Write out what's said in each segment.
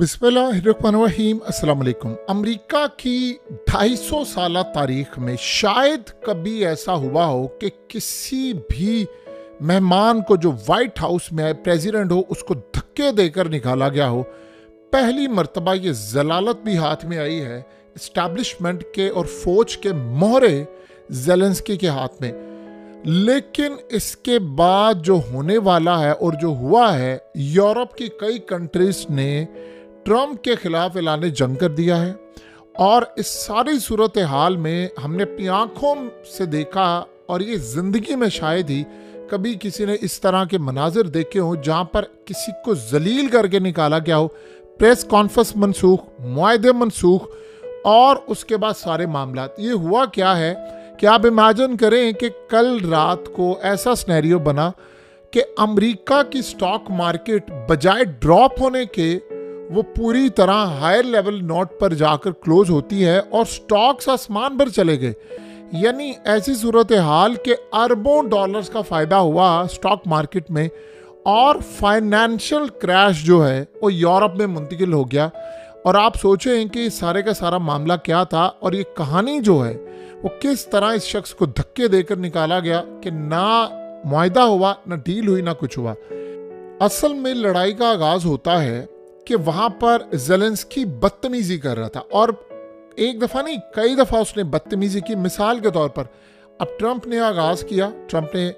बिस्मिल्लाहिर्रहमानिर्रहीम अस्सलाम वालेकुम। अमेरिका की 250 साल तारीख में शायद कभी ऐसा हुआ हो कि किसी भी मेहमान को जो वाइट हाउस में आए प्रेसिडेंट हो उसको धक्के देकर निकाला गया हो। पहली मर्तबा ये जलालत भी हाथ में आई है इस्टेब्लिशमेंट के और फौज के मोहरे ज़ेलेंस्की के हाथ में। लेकिन इसके बाद जो होने वाला है और जो हुआ है, यूरोप की कई कंट्रीज ने ट्रंप के खिलाफ ऐलान जंग कर दिया है और इस सारी सूरत हाल में हमने अपनी आंखों से देखा और ये जिंदगी में शायद ही कभी किसी ने इस तरह के मनाजिर देखे हो जहां पर किसी को जलील करके निकाला गया हो, प्रेस कॉन्फ्रेंस मनसूख, मुआहदे मनसूख और उसके बाद सारे मामला। ये हुआ क्या है कि आप इमेजिन करें कि कल रात को ऐसा सिनेरियो बना कि अमेरिका की स्टॉक मार्केट बजाय ड्रॉप होने के वो पूरी तरह हायर लेवल नोट पर जाकर क्लोज होती है और स्टॉक्स आसमान पर चले गए। यानी ऐसी सूरत हाल के अरबों डॉलर्स का फायदा हुआ स्टॉक मार्केट में और फाइनेंशियल क्रैश जो है वो यूरोप में मुंतकिल हो गया। और आप सोचें कि सारे का सारा मामला क्या था और ये कहानी जो है वो किस तरह इस शख्स को धक्के देकर निकाला गया कि ना मुआहदा हुआ, ना डील हुई, ना कुछ हुआ। असल में लड़ाई का आगाज होता है कि वहां पर ज़ेलेंस्की बदतमीजी कर रहा था और एक दफा नहीं कई दफा उसने बदतमीजी की। मिसाल के तौर पर अब ट्रंप ने आगाज किया, ट्रंप ने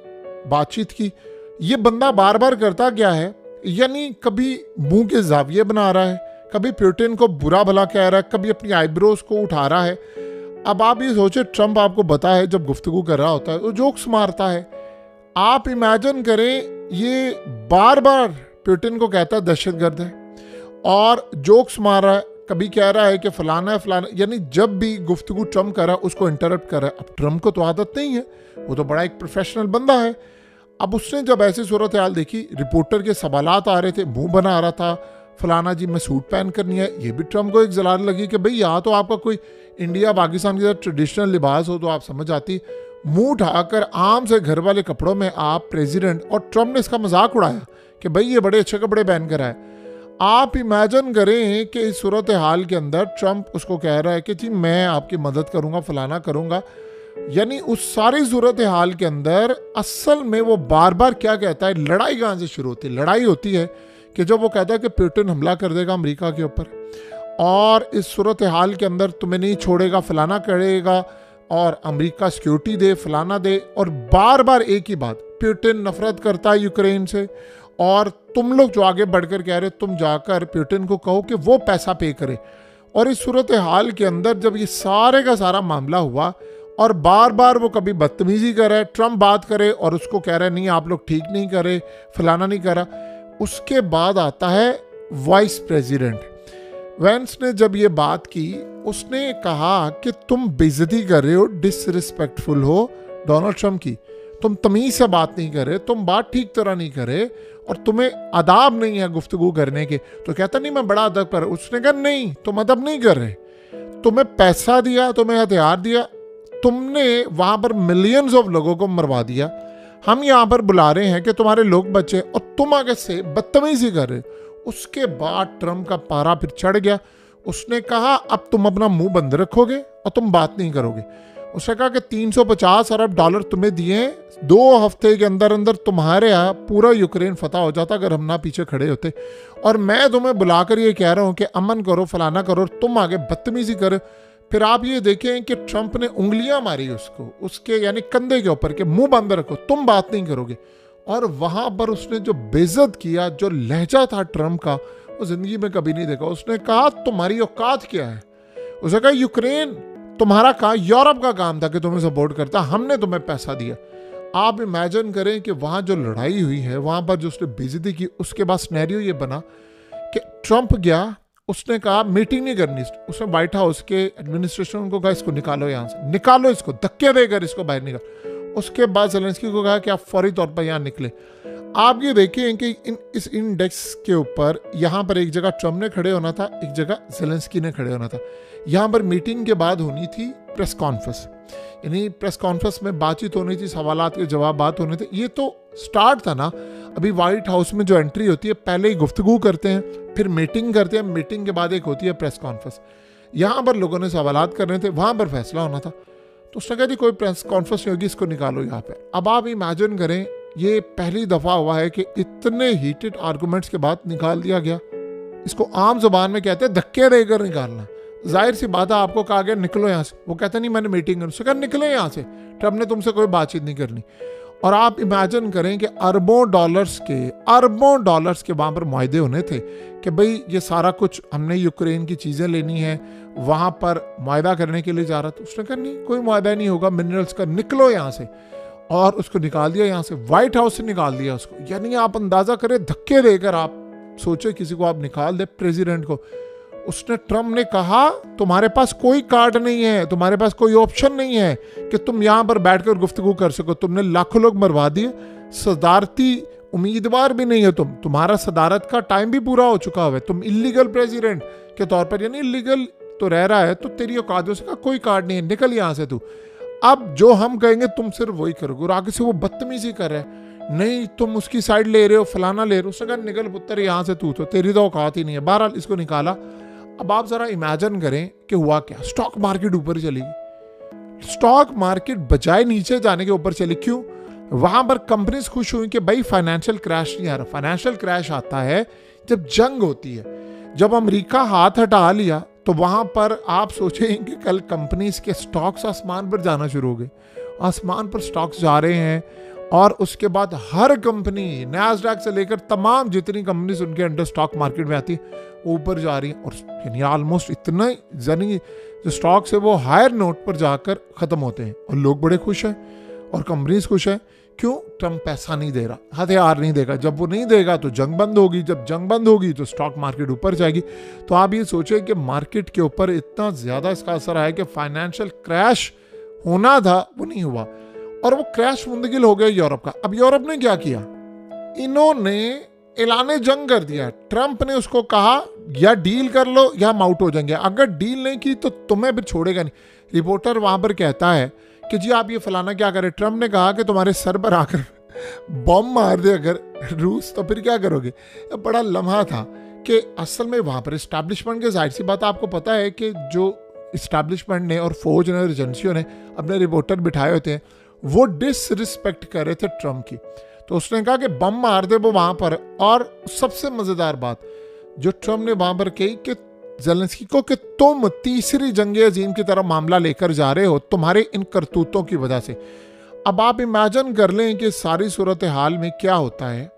बातचीत की, ये बंदा बार बार करता क्या है, यानी कभी मुंह के जाविये बना रहा है, कभी पुतिन को बुरा भला कह रहा है, कभी अपनी आईब्रोज को उठा रहा है। अब आप ये सोचे, ट्रंप आपको पता है जब गुफ्तगू कर रहा होता है वो जोक्स मारता है। आप इमेजिन करें ये बार बार पुतिन को कहता है दहशतगर्द है और जोक्स मार रहा है, कभी कह रहा है कि फलाना है फलाना, यानी जब भी गुफ्तगू ट्रंप कर रहा है उसको इंटरप्ट कर रहा है। अब ट्रंप को तो आदत नहीं है, वो तो बड़ा एक प्रोफेशनल बंदा है। अब उसने जब ऐसी सूरत हाल देखी, रिपोर्टर के सवालात आ रहे थे, मुंह बना रहा था, फलाना जी मैं सूट पहन कर नहीं है, ये भी ट्रंप को एक जलाल लगी कि भाई यहाँ तो आपका कोई इंडिया पाकिस्तान के साथ ट्रेडिशनल लिबास हो तो आप समझ आती, मुंह उठाकर आम से घर वाले कपड़ों में आप प्रेसिडेंट। और ट्रंप ने इसका मजाक उड़ाया कि भाई ये बड़े अच्छे कपड़े पहन कर आए। आप इमेजिन करें कि इस सूरत हाल के अंदर ट्रंप उसको कह रहा है कि जी मैं आपकी मदद करूंगा, फलाना करूंगा। यानी उस सारी सूरत हाल के अंदर असल में वो बार बार क्या कहता है, लड़ाई कहाँ से शुरू होती है? लड़ाई होती है कि जब वो कहता है कि पुतिन हमला कर देगा अमेरिका के ऊपर और इस सूरत हाल के अंदर तुम्हें नहीं छोड़ेगा, फलाना करेगा और अमेरिका सिक्योरिटी दे, फलाना दे। और बार बार एक ही बात, पुतिन नफरत करता है यूक्रेन से और तुम लोग जो आगे बढ़कर कह रहे हो तुम जाकर पुतिन को कहो कि वो पैसा पे करे। और इस सूरत हाल के अंदर जब ये सारे का सारा मामला हुआ और बार बार वो कभी बदतमीजी कर रहा है, ट्रंप बात करे और उसको कह रहा है नहीं आप लोग ठीक नहीं कर रहे, फलाना नहीं कर रहा। उसके बाद आता है वाइस प्रेसिडेंट वेंस ने जब ये बात की, उसने कहा कि तुम बेइज्जती कर रहे हो, डिसरिस्पेक्टफुल हो डोनाल्ड ट्रंप की, तुम तमीज से बात नहीं कर रहे, तुम बात ठीक तरह नहीं कर रहे और तुम्हें अदाब नहीं है गुफ्तगू करने के। तो कहता नहीं मैं बड़ा अदब कर रहा हूं। उसने कहा नहीं तुम अदब नहीं कर रहे, तुम्हें पैसा दिया, तुम्हें हथियार दिया, तुमने वहां पर मिलियंस ऑफ लोगों को मरवा दिया, हम यहाँ पर बुला रहे हैं कि तुम्हारे लोग बचे और तुम आगे से बदतमीजी कर रहे। उसके बाद ट्रंप का पारा फिर चढ़ गया। उसने कहा अब तुम अपना मुंह बंद रखोगे और तुम बात नहीं करोगे। उसने कहा कि 350 अरब डॉलर तुम्हें दिए, 2 हफ्ते के अंदर अंदर तुम्हारे यहाँ पूरा यूक्रेन फतह हो जाता अगर हम ना पीछे खड़े होते। और मैं तुम्हें बुलाकर ये कह रहा हूँ कि अमन करो, फलाना करो, तुम आगे बदतमीजी करो। फिर आप ये देखें कि ट्रंप ने उंगलियां मारी उसको, उसके यानी कंधे के ऊपर के मुंह बंद रखो, तुम बात नहीं करोगे। और वहां पर उसने जो बेइज्जत किया, जो लहजा था ट्रंप का, वो जिंदगी में कभी नहीं देखा। उसने कहा तुम्हारी औकात क्या है? उसने कहा यूक्रेन तुम्हारा कहा, यूरोप का काम था कि तुम्हें सपोर्ट करता, हमने तुम्हें पैसा दिया। आप इमेजिन करें कि वहां जो लड़ाई हुई है, वहां पर जो उसने बेइज्जती की, उसके बाद सिनेरियो ये बना कि ट्रंप गया, उसने कहा मीटिंग नहीं करनी। उसने व्हाइट हाउस के एडमिनिस्ट्रेशन को कहा इसको निकालो यहाँ से, निकालो इसको, धक्के देकर इसको बाहर निकाल। उसके बाद ज़ेलेंस्की को कहा कि आप फौरी तौर पर यहाँ निकले। आप ये देखें कि इस इंडेक्स के ऊपर यहाँ पर एक जगह ट्रंप ने खड़े होना था, एक जगह ज़ेलेंस्की ने खड़े होना था। यहाँ पर मीटिंग के बाद होनी थी प्रेस कॉन्फ्रेंस। यानी प्रेस कॉन्फ्रेंस में बातचीत होनी थी, सवालात के जवाब बात होने थे। ये तो स्टार्ट था ना। अभी व्हाइट हाउस में जो एंट्री होती है, पहले ही गुफ्तगू करते हैं, फिर मीटिंग करते हैं, मीटिंग के बाद एक होती है प्रेस कॉन्फ्रेंस। यहाँ पर लोगों ने सवालात करने थे, वहाँ पर फैसला होना था। तो उसने कहा जी कोई प्रेस कॉन्फ्रेंस नहीं होगी, इसको निकालो यहाँ पर। अब आप इमेजिन करें, ये पहली दफ़ा हुआ है कि इतने हीटेड आर्गूमेंट्स के बाद निकाल दिया गया। इसको आम जुबान में कहते हैं धक्के देकर निकालना। जाहिर सी बात है, आपको कहा गया निकलो यहाँ से, वो कहता नहीं मैंने मीटिंग करनी, उसने कहा निकलो यहाँ से, ट्रम्प ने तुमसे कोई बातचीत नहीं करनी। और आप इमेजिन करें कि अरबों डॉलर्स के वहाँ पर मुआहदे होने थे कि भाई ये सारा कुछ हमने यूक्रेन की चीज़ें लेनी है, वहाँ पर मुआहदा करने के लिए जा रहा था। उसने कहा नहीं कोई मुआहदा नहीं होगा मिनरल्स का, निकलो यहाँ से। और उसको निकाल दिया यहाँ से, व्हाइट हाउस से निकाल दिया उसको। यानी आप अंदाज़ा करें, धक्के देकर आप सोचे किसी को आप निकाल दे, प्रेसिडेंट को। उसने, ट्रम्प ने कहा तुम्हारे पास कोई कार्ड नहीं है, तुम्हारे पास कोई ऑप्शन नहीं है कि तुम यहां पर बैठकर गुफ्तगू कर सको। तुमने लाखों लोग मरवा दिए, सदारती उम्मीदवार भी नहीं है तुम्हारा सदारत का टाइम भी पूरा हो चुका है, तुम इलीगल प्रेसिडेंट के तौर पर, यानी इलीगल तो रह रहा है, तो तेरी औकातों से का कोई कार्ड नहीं है, निकल यहां से तू। अब जो हम कहेंगे तुम सिर्फ वही करोगे। और आगे से वो बदतमीजी कर रहे हैं, नहीं तुम उसकी साइड ले रहे हो, फलाना ले रहे हो। उसने कहा निकल पुत्र यहाँ से, तू तो, तेरी तो औकात ही नहीं है। बहरहाल इसको निकाला। अब आप जरा इमेजिन करें कि हुआ क्या। स्टॉक मार्केट ऊपर चली गई, स्टॉक मार्केट बजाय नीचे जाने के ऊपर चली। क्यों? वहां पर कंपनीज खुश हुई कि भाई फाइनेंशियल क्रैश नहीं आ रहा। फाइनेंशियल क्रैश आता है जब जंग होती है। जब अमेरिका हाथ हटा लिया तो वहां पर आप सोचें कि कल कंपनीज के स्टॉक्स आसमान पर जाना शुरू हो गए। आसमान पर स्टॉक्स जा रहे हैं। और उसके बाद हर कंपनी, नैस्डैक से लेकर तमाम जितनी कंपनीज उनके अंडर स्टॉक मार्केट में आती ऊपर जा रही हैं। और यानी ऑलमोस्ट इतना, यानी जो स्टॉक्स है वो हायर नोट पर जाकर ख़त्म होते हैं। और लोग बड़े खुश हैं और कंपनीज खुश हैं। क्यों? ट्रम्प पैसा नहीं दे रहा, हथियार नहीं देगा। जब वो नहीं देगा तो जंग बंद होगी, जब जंग बंद होगी तो स्टॉक मार्केट ऊपर जाएगी। तो आप ये सोचें कि मार्केट के ऊपर इतना ज़्यादा इसका असर आया कि फाइनेंशियल क्रैश होना था वो नहीं हुआ। और वो क्रैश मुंतकिल हो गया यूरोप का। अब यूरोप ने क्या किया? इन्होंने ऐलान जंग कर दिया। ट्रम्प ने उसको कहा या डील कर लो या हम आउट हो जाएंगे। अगर डील नहीं की तो तुम्हें फिर छोड़ेगा नहीं। रिपोर्टर वहां पर कहता है कि जी आप ये फलाना क्या करें। ट्रम्प ने कहा कि तुम्हारे सर पर आकर बॉम्ब मार दे अगर रूस, तो फिर क्या करोगे? बड़ा लम्हा था कि असल में वहां पर इस्टेब्लिशमेंट के, जाहिर सी बात आपको पता है कि जो इस्टेब्लिशमेंट ने और फौज ने और एजेंसियों ने अपने रिपोर्टर बिठाए होते हैं, वो डिसरिस्पेक्ट कर रहे थे ट्रम्प की। तो उसने कहा कि बम मार दे वो वहां पर। और सबसे मजेदार बात जो ट्रम्प ने वहां पर कही कि ज़ेलेंस्की को कि तुम तीसरी जंग अजीम की तरफ मामला लेकर जा रहे हो तुम्हारे इन करतूतों की वजह से। अब आप इमेजिन कर लें कि सारी सूरत हाल में क्या होता है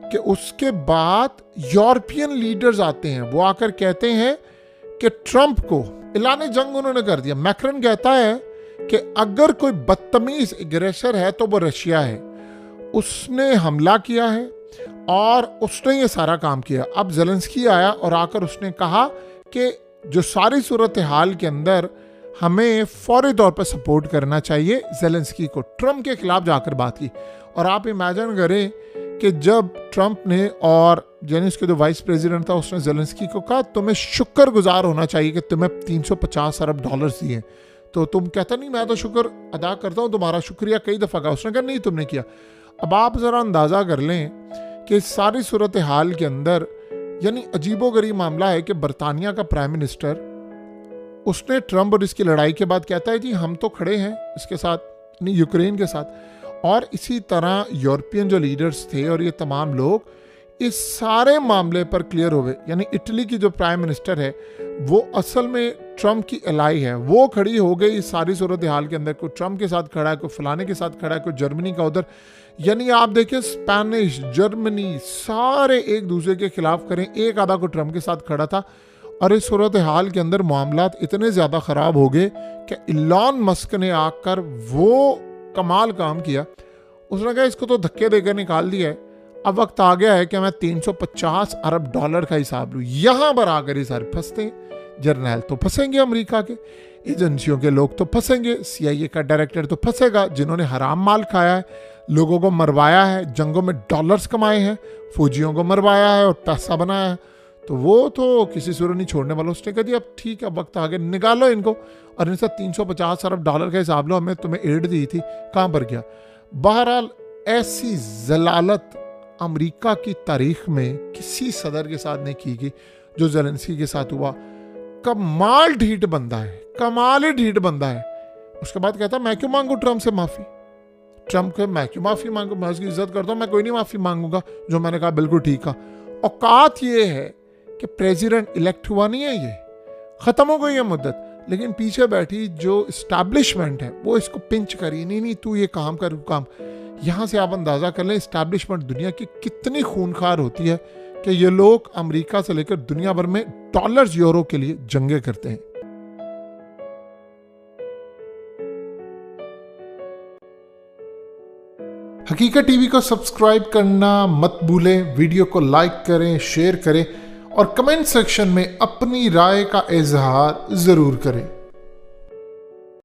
कि उसके बाद यूरोपियन लीडर्स आते हैं, वो आकर कहते हैं कि ट्रम्प को ऐलान जंग उन्होंने कर दिया। मैक्रन कहता है कि अगर कोई बदतमीज एग्रेसर है तो वो रशिया है, उसने हमला किया है और उसने ये सारा काम किया। अब ज़ेलेंस्की आया और आकर उसने कहा कि जो सारी सूरत हाल के अंदर हमें फौरी तौर पर सपोर्ट करना चाहिए ज़ेलेंस्की को। ट्रम्प के खिलाफ जाकर बात की। और आप इमेजिन करें कि जब ट्रम्प ने और यानी उसके जो वाइस प्रेसिडेंट था उसने ज़ेलेंस्की को कहा तुम्हें शुक्रगुजार होना चाहिए कि तुम्हें 350 अरब डॉलर्स दिए, तो तुम कहता नहीं मैं तो शुक्र अदा करता हूँ, तुम्हारा शुक्रिया कई दफ़ा कहा। उसने कहा नहीं तुमने किया। अब आप ज़रा अंदाज़ा कर लें कि सारी सूरत हाल के अंदर यानी अजीबोगरीब मामला है कि बरतानिया का प्राइम मिनिस्टर, उसने ट्रम्प और इसकी लड़ाई के बाद कहता है जी हम तो खड़े हैं इसके साथ, यानी यूक्रेन के साथ। और इसी तरह यूरोपियन जो लीडर्स थे और ये तमाम लोग इस सारे मामले पर क्लियर हो गए। यानी इटली की जो प्राइम मिनिस्टर है वो असल में ट्रम्प की एलाई है, वो खड़ी हो गई इस सारी सूरत हाल के अंदर। कोई ट्रम्प के साथ खड़ा है, कोई फलाने के साथ खड़ा है, कोई जर्मनी का उधर। यानी आप देखिए स्पेनिश, जर्मनी सारे एक दूसरे के खिलाफ करें, एक आधा को ट्रम्प के साथ खड़ा था। और इस सूरत हाल के अंदर मामलात इतने ज़्यादा ख़राब हो गए कि इलॉन मस्क ने आकर वो कमाल काम किया। उसने कहा इसको तो धक्के देकर निकाल दिया है, अब वक्त आ गया है कि मैं 350 अरब डॉलर का हिसाब लूँ। यहाँ पर आकर ये सारे फंसते हैं। जर्नैल तो फंसेंगे, अमेरिका के एजेंसियों के लोग तो फंसेंगे, CIA का डायरेक्टर तो फंसेगा, जिन्होंने हराम माल खाया है, लोगों को मरवाया है, जंगों में डॉलर्स कमाए हैं, फौजियों को मरवाया है और पैसा बनाया है। तो वो तो किसी सूरत नहीं छोड़ने वाला। उसने कह दिया अब ठीक है, वक्त आ गया, निकालो इनको, और इनसे $350 अरब का हिसाब लो, हमें तुम्हें एड दी थी, कहाँ पर गया। बहरहाल ऐसी जलालत अमेरिका की तारीख में किसी सदर के साथ नहीं की गई जो ज़ेलेंस्की के साथ हुआ। कमाल ढीठ बंदा है, कमाल ही ढीठ बंदा है। उसके बाद कहता मैं क्यों मांगू ट्रम्प से माफी, ट्रम्प को मैं क्यों माफी मांगू, मैं उसकी इज्जत करता हूं, मैं कोई नहीं माफी मांगूंगा। जो मैंने कहा बिल्कुल ठीक है। औकात ये है कि प्रेसिडेंट इलेक्ट हुआ नहीं है, ये खत्म हो गई है मुद्दत, लेकिन पीछे बैठी जो इस्टेब्लिशमेंट है वो इसको पिंच करी, नहीं तू ये काम कर काम। यहां से आप अंदाजा कर लें इस्टेब्लिशमेंट दुनिया की कितनी खूनखार होती है कि ये लोग अमेरिका से लेकर दुनिया भर में डॉलर्स यूरो के लिए जंगे करते हैं। हकीकत टीवी को सब्सक्राइब करना मत भूलें, वीडियो को लाइक करें, शेयर करें और कमेंट सेक्शन में अपनी राय का इजहार जरूर करें।